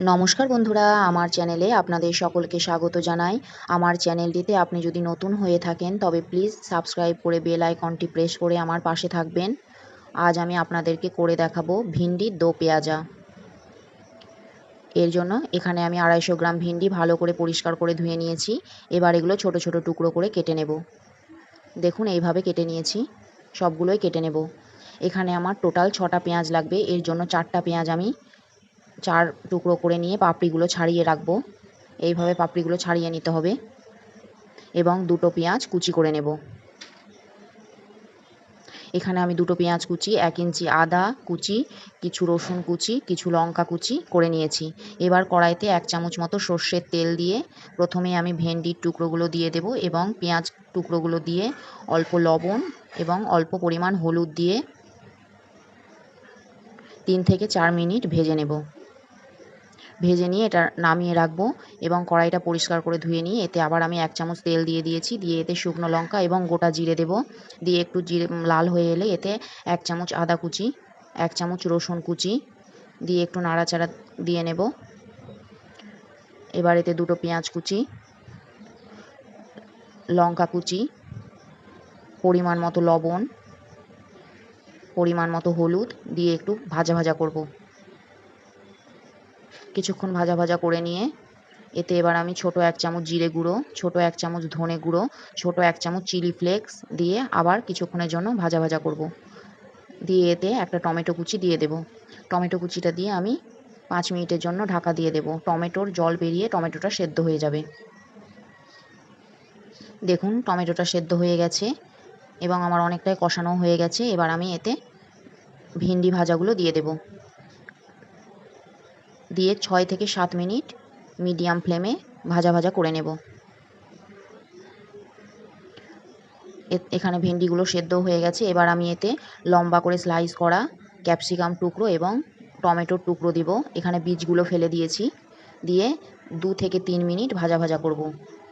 নমস্কার বন্ধুরা, আমার চ্যানেলে আপনাদের সকলকে স্বাগত জানাই। আমার চ্যানেলটিতে আপনি যদি নতুন হয়ে থাকেন তবে প্লিজ সাবস্ক্রাইব করে বেল আইকনটি প্রেস করে আমার পাশে থাকবেন। আজ আমি আপনাদেরকে করে দেখাবো ভিন্ডির দো পেঁয়াজা। এর জন্য এখানে আমি 250 গ্রাম ভিন্ডি ভালো করে পরিষ্কার করে ধুয়ে নিয়েছি। এবার এগুলো ছোট ছোট টুকরো করে কেটে নেব। দেখুন এইভাবে কেটে নিয়েছি, সবগুলোই কেটে নেব। এখানে আমার টোটাল 6টা পেঁয়াজ লাগবে। এর জন্য 4টা পেঁয়াজ আমি 4 টুকরো করে নিয়ে পাপড়িগুলো ছাড়িয়ে রাখবো। এইভাবে পাপড়িগুলো ছাড়িয়ে নিতে হবে এবং দুটো পেঁয়াজ কুচি করে নেব। এখানে আমি দুটো পেঁয়াজ কুচি, 1 ইঞ্চি আদা কুচি, কিছু রসুন কুচি, কিছু লঙ্কা কুচি করে নিয়েছি। এবার কড়াইতে 1 চামচ মতো সর্ষের তেল দিয়ে প্রথমে আমি ভেন্ডির টুকরোগুলো দিয়ে দেব এবং পেঁয়াজ টুকরোগুলো দিয়ে অল্প লবণ এবং অল্প পরিমাণ হলুদ দিয়ে 3 থেকে 4 মিনিট ভেজে নেব। ভেজে নিয়ে এটা নামিয়ে রাখবো এবং কড়াইটা পরিষ্কার করে ধুয়ে নিয়ে এতে আবার আমি 1 চামচ তেল দিয়ে দিয়েছি। দিয়ে এতে শুকনো লঙ্কা এবং গোটা জিরে দেব। দিয়ে একটু জিরে লাল হয়ে এলে এতে 1 চামচ আদা কুচি, 1 চামচ রসুন কুচি দিয়ে একটু নাড়াচাড়া দিয়ে নেব। এবার এতে দুটো পেঁয়াজ কুচি, লঙ্কা কুচি, পরিমাণ মতো লবণ, পরিমাণ মতো হলুদ দিয়ে একটু ভাজা ভাজা করব। কিছুক্ষণ ভাজা ভাজা করে নিয়ে এতে এবার আমি ছোট 1 চামচ জিরে গুঁড়ো, ছোট 1 চামচ ধনে গুঁড়ো, ছোট 1 চামচ চিলি ফ্লেক্স দিয়ে আবার কিছুক্ষণের জন্য ভাজা ভাজা করব। দিয়ে এতে একটা টমেটো কুচি দিয়ে দেব। টমেটো কুচিটা দিয়ে আমি 5 মিনিটের জন্য ঢাকা দিয়ে দেব। টমেটোর জল বেরিয়ে টমেটোটা সেদ্ধ হয়ে যাবে। দেখুন টমেটোটা সেদ্ধ হয়ে গেছে এবং আমার অনেকটাই কষানো হয়ে গেছে। এবার আমি এতে ভিন্ডি ভাজাগুলো দিয়ে দেব। দিয়ে 6 থেকে 7 মিনিট মিডিয়াম ফ্লেমে ভাজা ভাজা করে নেব। এখানে ভেন্ডিগুলো সেদ্ধ হয়ে গেছে। এবার আমি এতে লম্বা করে স্লাইস করা ক্যাপসিকাম টুকরো এবং টমেটোর টুকরো দিব। এখানে বীজগুলো ফেলে দিয়েছি। দিয়ে 2 থেকে 3 মিনিট ভাজা ভাজা করব।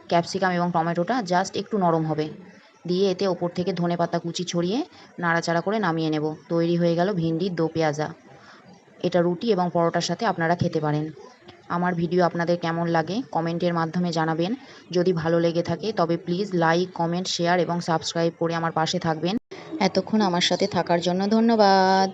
ক্যাপসিকাম এবং টমেটোটা জাস্ট একটু নরম হবে। দিয়ে এতে ওপর থেকে ধনেপাতা কুচি ছড়িয়ে নাড়াচাড়া করে নামিয়ে নেব। তৈরি হয়ে গেল ভিন্ডির দো পেঁয়াজা। এটা রুটি এবং পরোটার সাথে আপনারা খেতে পারেন। আমার ভিডিও আপনাদের কেমন লাগে কমেন্টের মাধ্যমে জানাবেন। যদি ভালো লেগে থাকে তবে প্লিজ লাইক, কমেন্ট, শেয়ার এবং সাবস্ক্রাইব করে আমার পাশে থাকবেন। এতক্ষণ আমার সাথে থাকার জন্য ধন্যবাদ।